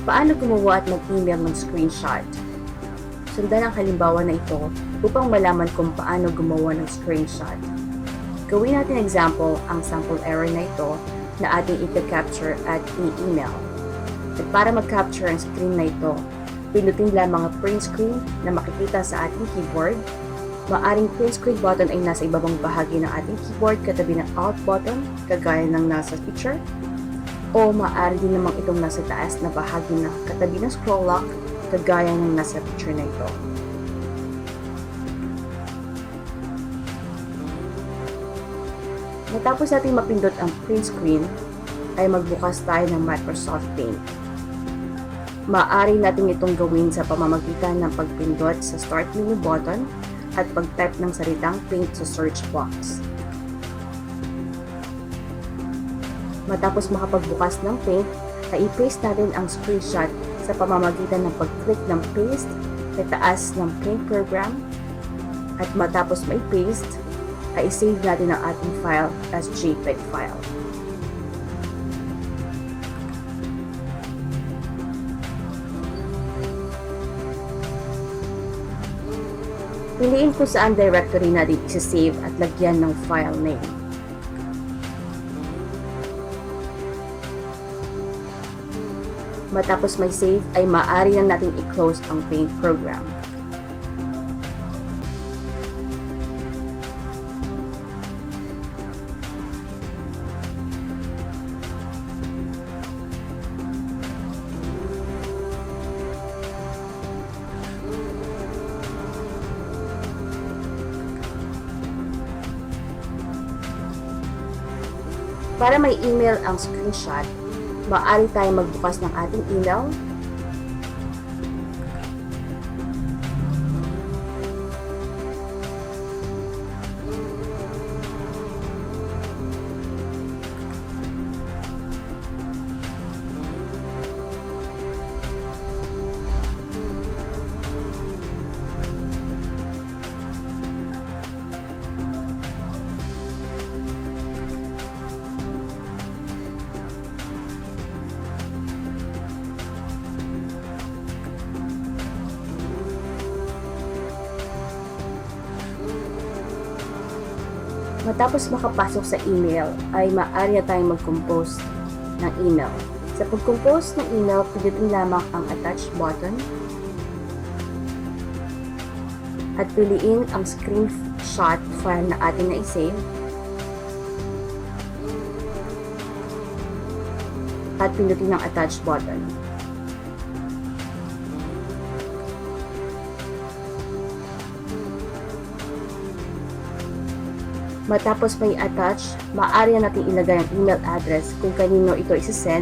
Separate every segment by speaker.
Speaker 1: Paano gumawa at mag-email ng screenshot? Sundan ang halimbawa na ito upang malaman kung paano gumawa ng screenshot. Gawin natin example ang sample error na ito na ating i-capture at i-email. At para mag-capture ang screen na ito, pinutin lamang ang print screen na makikita sa ating keyboard. Maaring print screen button ay nasa ibabang bahagi ng ating keyboard katabi ng Alt button, kagaya ng nasa picture. O maaari din namang itong nasa taas na bahagi na katabi ng scroll lock, kagaya ng nasa picture na ito. Matapos natin mapindot ang print screen, ay magbukas tayo ng Microsoft Paint. Maaari natin itong gawin sa pamamagitan ng pagpindot sa Start menu button at pag-type ng salitang Paint sa search box. Matapos makapagbukas ng Paint, ay i-paste natin ang screenshot sa pamamagitan ng pag-click ng Paste sa taas ng Paint program. At matapos mai-paste, ay i-save natin ang ating file as JPEG file. Piliin kung saan directory natin isa-save at lagyan ng file name. Matapos may save, ay maaari na natin i-close ang Paint program. Para may email ang screenshot, maaari tayong magbukas ng ating email. Matapos makapasok sa email, ay maaari na tayong mag-compose ng email. Sa pag-compose ng email, pindutin lamang ang attach button at piliin ang screenshot file na atin na i-save at pindutin ang attach button. Matapos may attach, maaari na natin ilagay ang email address kung kanino ito isa-send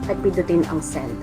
Speaker 1: at pindutin ang send.